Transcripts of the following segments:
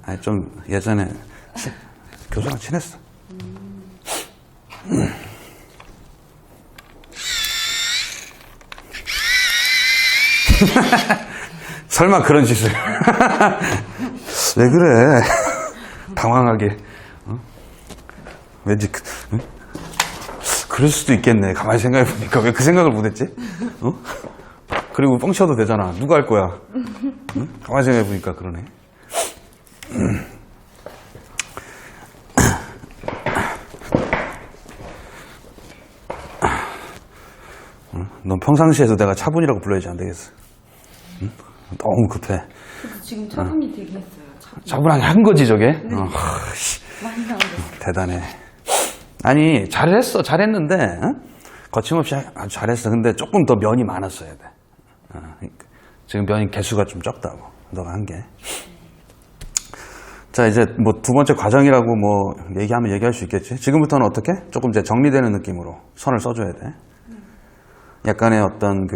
아니, 좀 예전에 교수랑 친했어. 설마 그런 짓을. 왜 그래? 당황하게. 어? 왠지 응? 그럴 수도 있겠네. 가만히 생각해보니까 왜 그 생각을 못했지? 어? 그리고 뻥쳐도 되잖아. 누가 할 거야? 응? 가만히 생각해보니까 그러네. 넌 평상시에도 내가 차분이라고 불러야지 안 되겠어. 응? 너무 급해. 지금 차분이 되게 했어요. 차분하게 한 거지 저게? 네. 많이 나오죠. 대단해. 아니 잘했어. 잘했는데 응? 거침없이 아주 잘했어. 근데 조금 더 면이 많았어야 돼. 그러니까 지금 면이 개수가 좀 적다고 너가 한 게. 자, 이제 뭐 두 번째 과정이라고 뭐 얘기하면 얘기할 수 있겠지. 지금부터는 어떻게? 조금 이제 정리되는 느낌으로 선을 써줘야 돼. 약간의 어떤 그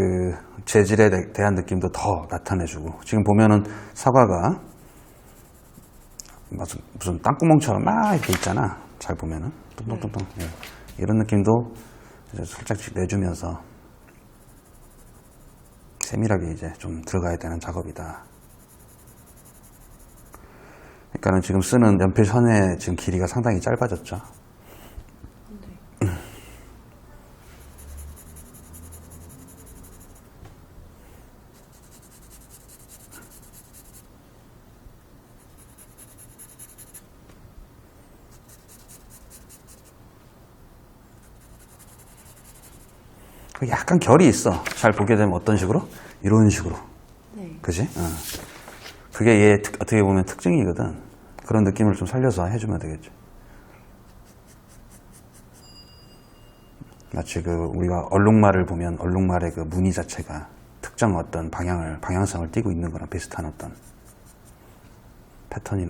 재질에 대한 느낌도 더 나타내주고. 지금 보면은 사과가 무슨 땅구멍처럼 막 이렇게 있잖아. 잘 보면은 뚱뚱뚱뚱. 예. 이런 느낌도 이제 살짝씩 내주면서 세밀하게 이제 좀 들어가야 되는 작업이다. 그러니까는 지금 쓰는 연필선의 지금 길이가 상당히 짧아졌죠. 네. 약간 결이 있어. 잘 보게 되면 어떤 식으로? 이런 식으로. 네. 그지? 그게 얘 어떻게 보면 특징이거든. 그런 느낌을 좀 살려서 해주면 되겠지. 마치 그 우리가 얼룩말을 보면 얼룩말의 그 무늬 자체가 특정 어떤 방향성을 띠고 있는 거랑 비슷한 어떤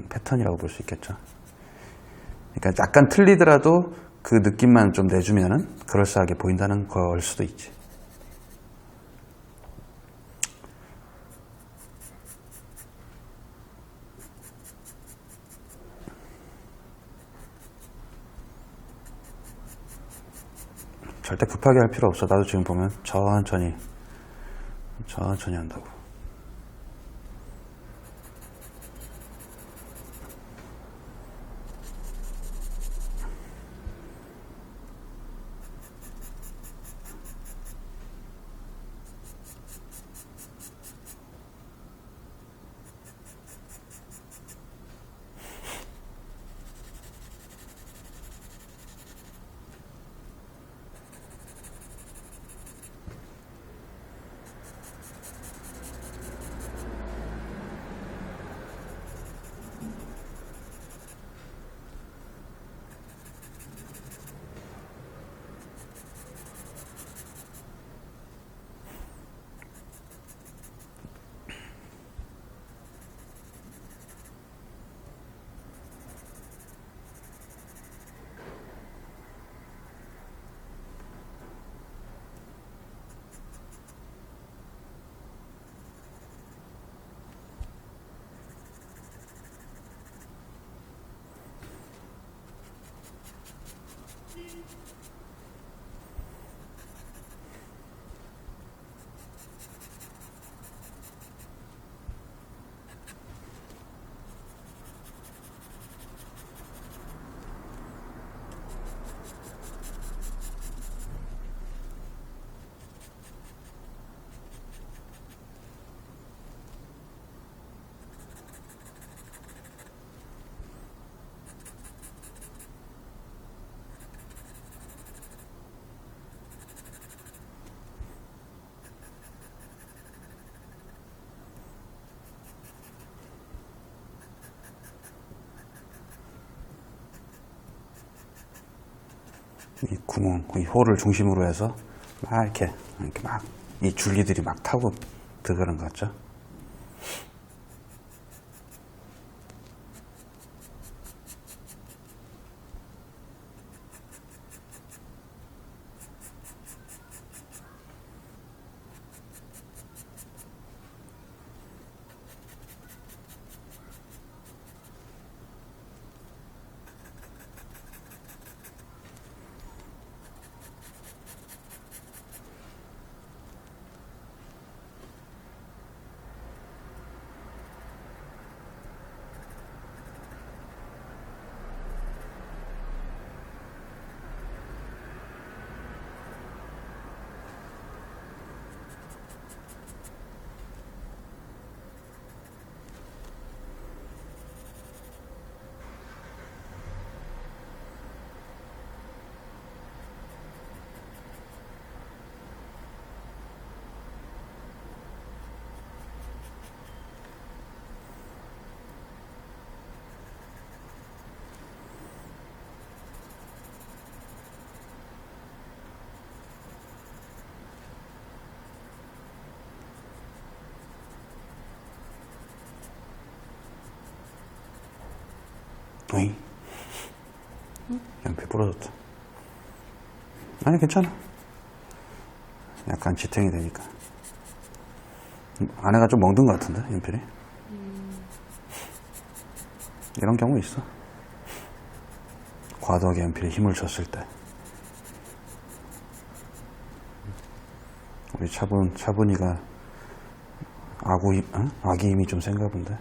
패턴이라고 볼 수 있겠죠. 그러니까 약간 틀리더라도 그 느낌만 좀 내주면은 그럴싸하게 보인다는 걸 수도 있지. 절대 급하게 할 필요 없어. 나도 지금 보면 천천히 한다고. 이 구멍, 이 홀을 중심으로 해서 막 이렇게 막 이 줄기들이 막 타고 들어가는 것 같죠? 어이? 연필 부러졌다. 아니, 괜찮아. 약간 지탱이 되니까. 안에가 좀 멍든 것 같은데, 연필이? 이런 경우 있어. 과도하게 연필에 힘을 줬을 때. 우리 차분이가 아기 힘이 좀 센가 본데.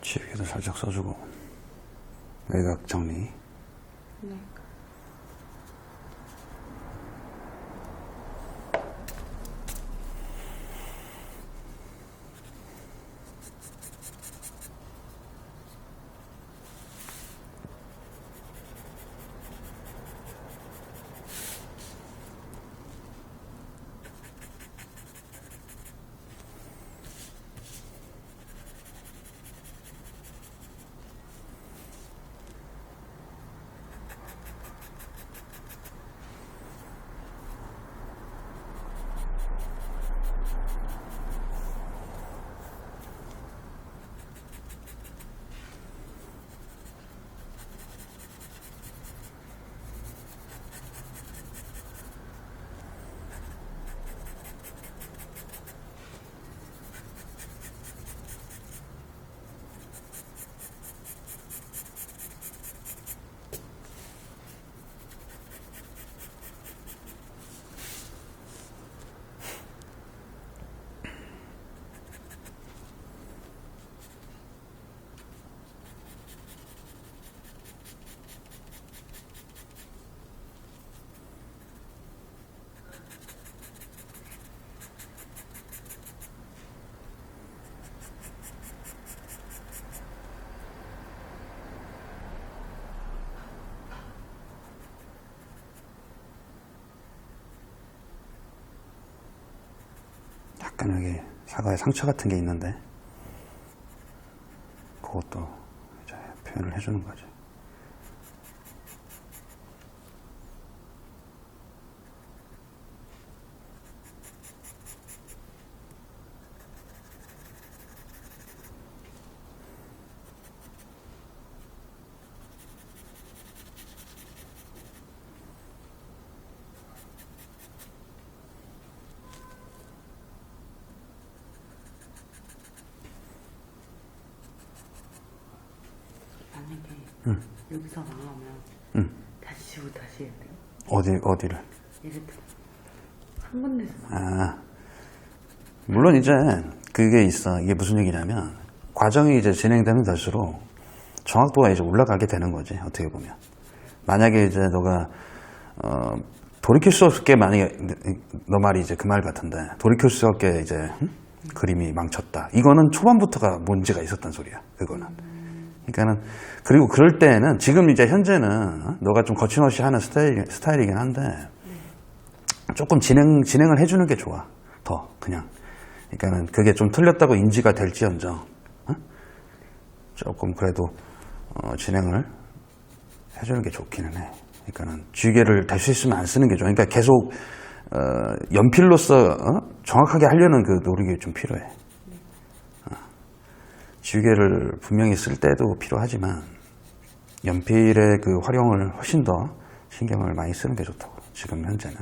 지우개도 살짝 써주고. 외곽 정리. 네. 약간 여기 사과에 상처 같은 게 있는데, 그것도 이제 표현을 해주는 거지. 만약에 여기서 망하면 다시 지우고 다시 해야 돼요? 어디를? 예를 들어 한 군데서 물론 이제 그게 있어. 이게 무슨 얘기냐면, 과정이 이제 진행되면 될수록 정확도가 이제 올라가게 되는 거지, 어떻게 보면. 만약에 이제 너가, 돌이킬 수 없게, 만약에, 너 말이 이제 그 말 같은데, 돌이킬 수 없게 이제, 그림이 망쳤다. 이거는 초반부터가 문제가 있었단 소리야, 그거는. 그러니까는, 그리고 그럴 때는, 지금 이제 현재는, 너가 좀 거침없이 하는 스타일이긴 한데, 조금 진행을 해주는 게 좋아. 더, 그냥. 그러니까는, 그게 좀 틀렸다고 인지가 될지언정, 어? 조금 그래도, 진행을 해주는 게 좋기는 해. 그러니까는, 쥐개를 될 수 있으면 안 쓰는 게 좋아. 그러니까 계속, 연필로서, 정확하게 하려는 그 노력이 좀 필요해. 지우개를 분명히 쓸 때도 필요하지만 연필의 그 활용을 훨씬 더 신경을 많이 쓰는 게 좋다고. 지금 현재는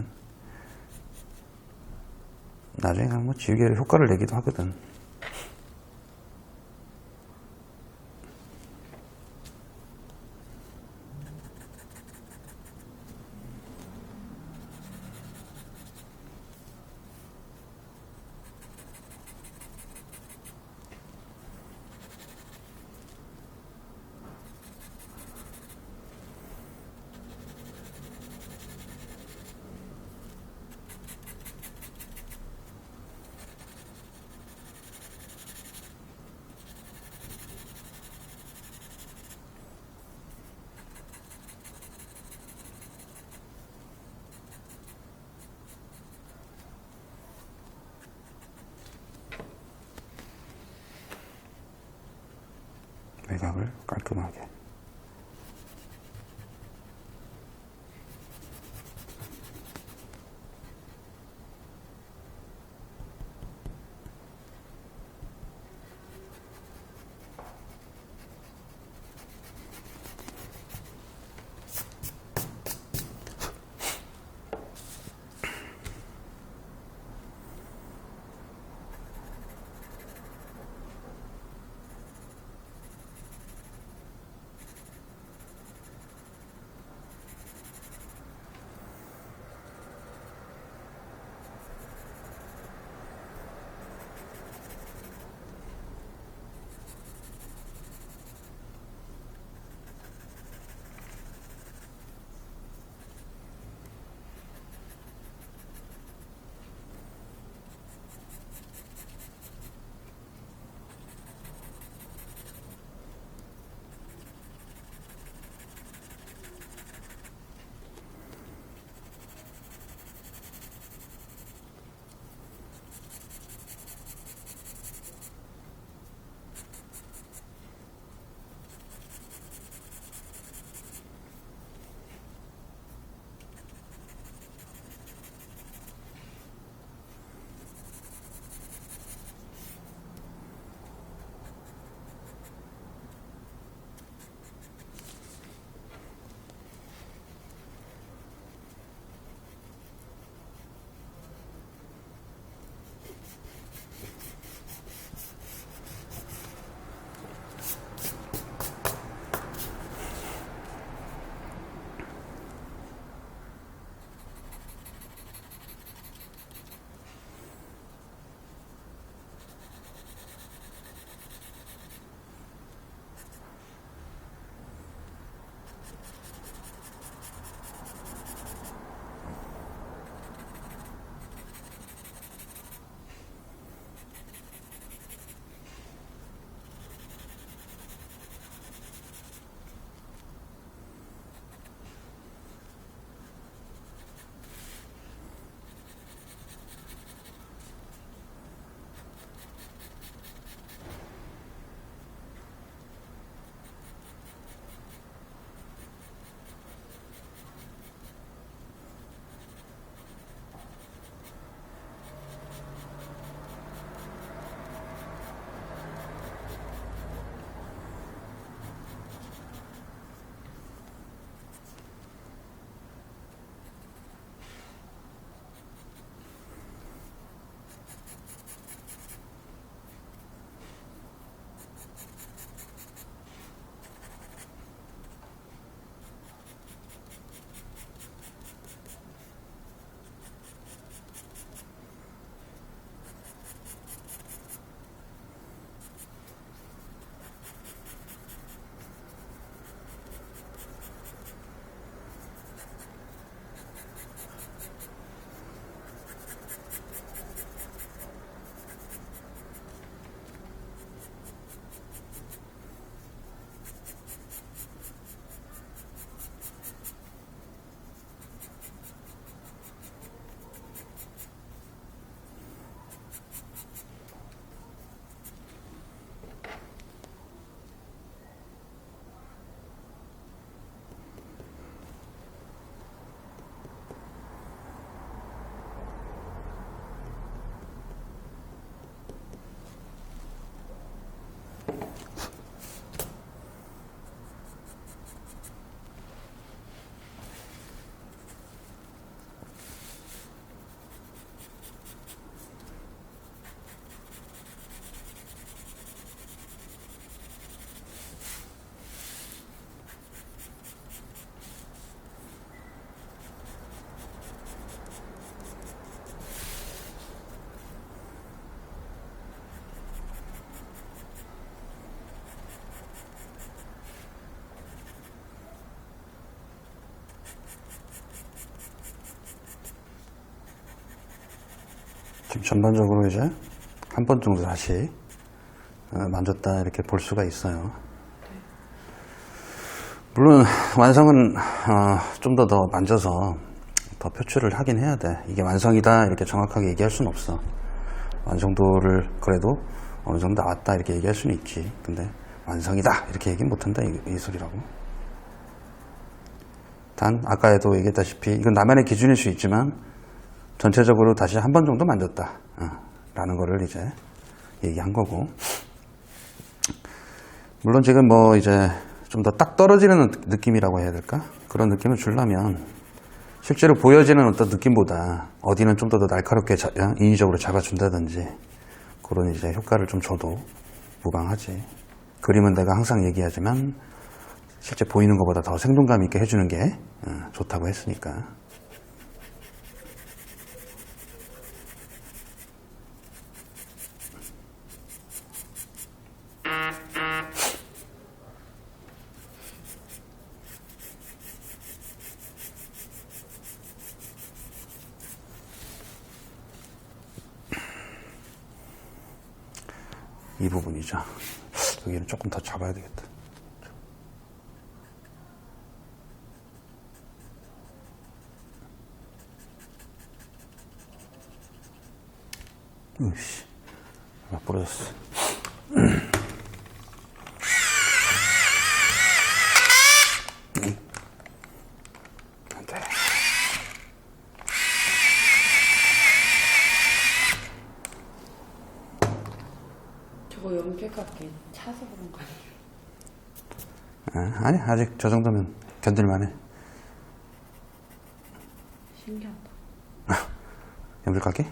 나중에는 뭐 지우개를 효과를 내기도 하거든. 외곽을 깔끔하게. 지금 전반적으로 이제 한 번 정도 다시 만졌다 이렇게 볼 수가 있어요. 물론 완성은 좀 더 만져서 더 표출을 하긴 해야 돼. 이게 완성이다 이렇게 정확하게 얘기할 수는 없어. 완성도를 그래도 어느 정도 나왔다 이렇게 얘기할 수는 있지. 근데 완성이다 이렇게 얘기는 못한다 이 소리라고. 단 아까에도 얘기했다시피 이건 나만의 기준일 수 있지만 전체적으로 다시 한 번 정도 만졌다 라는 거를 이제 얘기한 거고, 물론 지금 뭐 이제 좀 더 딱 떨어지는 느낌이라고 해야 될까? 그런 느낌을 주려면 실제로 보여지는 어떤 느낌보다 어디는 좀 더 날카롭게 인위적으로 잡아준다든지 그런 이제 효과를 좀 줘도 무방하지. 그림은 내가 항상 얘기하지만 실제 보이는 것보다 더 생동감 있게 해주는 게 좋다고 했으니까. 이 부분이죠. 여기는 조금 더 잡아야 되겠다. 으씨, 막 부러졌어. 안 돼. 저거 연필깎이 차서 그런 거 아니에요? 아니, 아직 저 정도면 견딜만해. 신기하다. 연필깎이?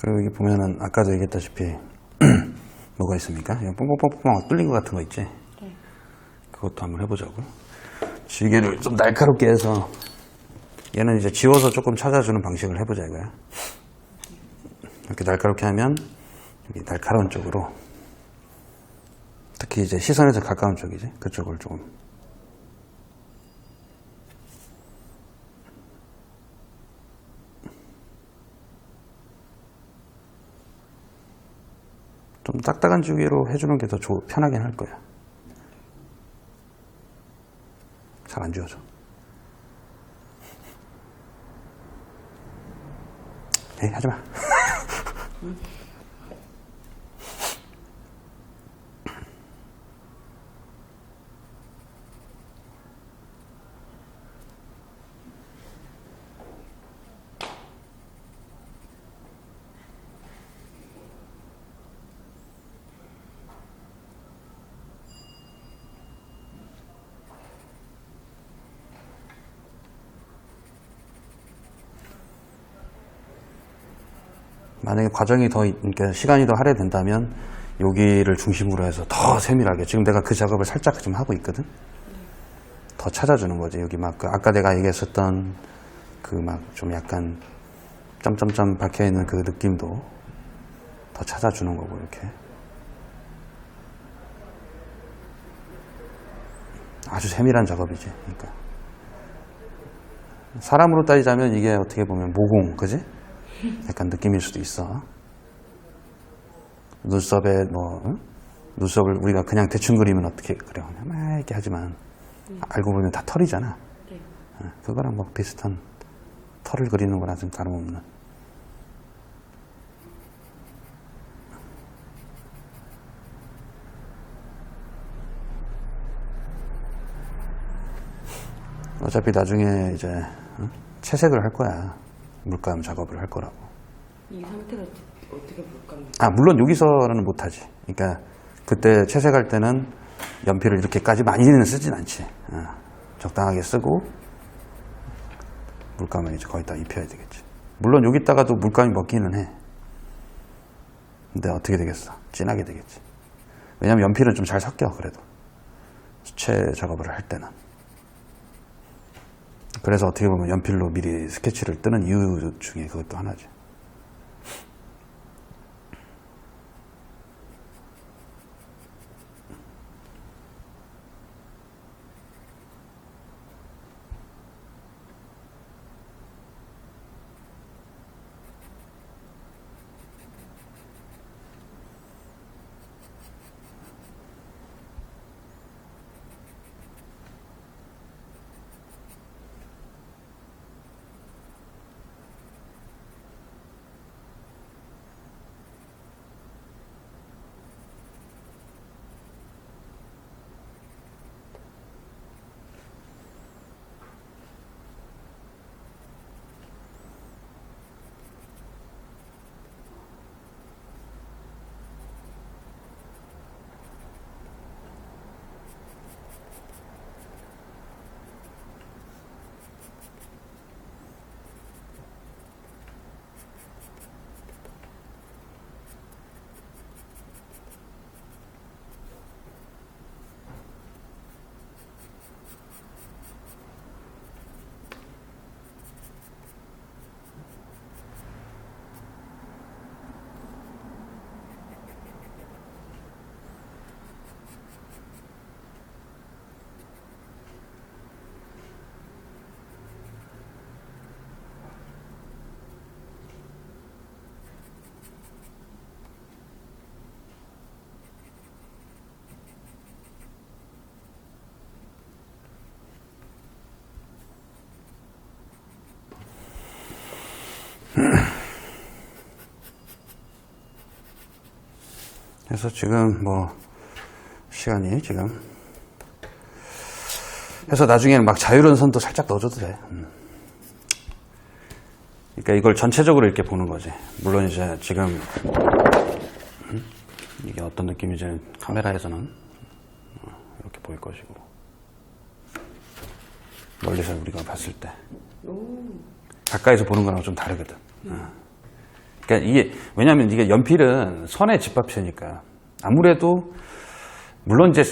그리고 여기 보면은 아까도 얘기했다시피 뭐가 있습니까? 이거 뽕뽕뽕뽕 뚫린 것 같은 거 있지? 네. 그것도 한번 해보자고. 지게를 좀 날카롭게 해서 얘는 이제 지워서 조금 찾아주는 방식을 해보자 이거야. 이렇게 날카롭게 하면 여기 날카로운 쪽으로, 특히 이제 시선에서 가까운 쪽이지, 그쪽을 조금 좀 딱딱한 주기로 해주는 게 더 편하긴 할 거야. 잘 안 지워져. 에이, 하지 마. 만약에 과정이 더, 그러니까 시간이 더 할애된다면 여기를 중심으로 해서 더 세밀하게, 지금 내가 그 작업을 살짝 좀 하고 있거든. 더 찾아주는 거지. 여기 막 아까 내가 얘기했었던 그 막 좀 약간 점점점 박혀 있는 그 느낌도 더 찾아주는 거고, 이렇게. 아주 세밀한 작업이지. 그러니까 사람으로 따지자면 이게 어떻게 보면 모공, 그지? 약간 느낌일 수도 있어. 눈썹에 뭐 눈썹을 우리가 그냥 대충 그리면 어떻게 그래? 그냥 막 이렇게 하지만 알고 보면 다 털이잖아. 네. 그거랑 뭐 비슷한 털을 그리는 거랑 좀 다름없는. 어차피 나중에 이제 채색을 할 거야. 물감 작업을 할 거라고. 이 상태가 어떻게 물감이? 물론 여기서는 못하지. 그러니까 그때 채색할 때는 연필을 이렇게까지 많이는 쓰진 않지. 적당하게 쓰고 물감을 이제 거의 다 입혀야 되겠지. 물론 여기다가도 물감이 먹기는 해. 근데 어떻게 되겠어? 진하게 되겠지. 왜냐면 연필은 좀 잘 섞여, 그래도. 수채 작업을 할 때는. 그래서 어떻게 보면 연필로 미리 스케치를 뜨는 이유 중에 그것도 하나지. 그래서 지금 뭐 시간이 지금 해서 나중에는 막 자유로운 선도 살짝 넣어줘도 돼. 그러니까 이걸 전체적으로 이렇게 보는 거지. 물론 이제 지금 이게 어떤 느낌인지 카메라에서는 이렇게 보일 것이고 멀리서 우리가 봤을 때 가까이서 보는 거랑 좀 다르거든. 그러니까 이게 왜냐하면 이게 연필은 선의 집합체니까 아무래도 물론 이제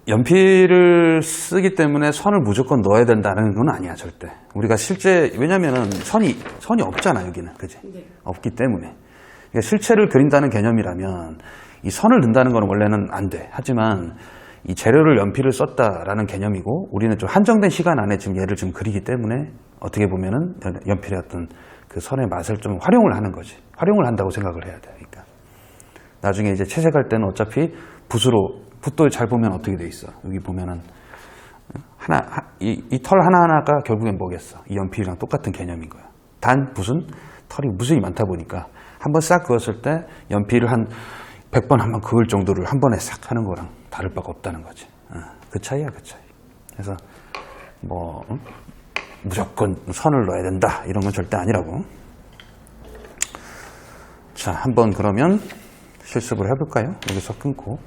연필을 쓰기 때문에 선을 무조건 넣어야 된다는 건 아니야 절대. 우리가 실제 왜냐하면은 선이 없잖아 여기는, 그지? 네. 없기 때문에. 그러니까 실체를 그린다는 개념이라면 이 선을 넣는다는 건 원래는 안 돼. 하지만 이 재료를 연필을 썼다라는 개념이고 우리는 좀 한정된 시간 안에 지금 얘를 좀 그리기 때문에 어떻게 보면은 연필의 어떤 그 선의 맛을 좀 활용을 하는 거지. 활용을 한다고 생각을 해야 돼. 그러니까 나중에 이제 채색할 때는 어차피 붓도 잘 보면 어떻게 돼 있어. 여기 보면은 이 털 하나하나가 결국엔 뭐겠어. 이 연필이랑 똑같은 개념인 거야. 단 붓은 털이 무수히 많다 보니까 한번 싹 그었을 때 연필을 한 100번 한번 그을 정도를 한 번에 싹 하는 거랑 다를 바가 없다는 거지. 그 차이야, 그 차이. 그래서 뭐 무조건 선을 넣어야 된다 이런 건 절대 아니라고. 자, 한번 그러면 실습을 해볼까요? 여기서 끊고.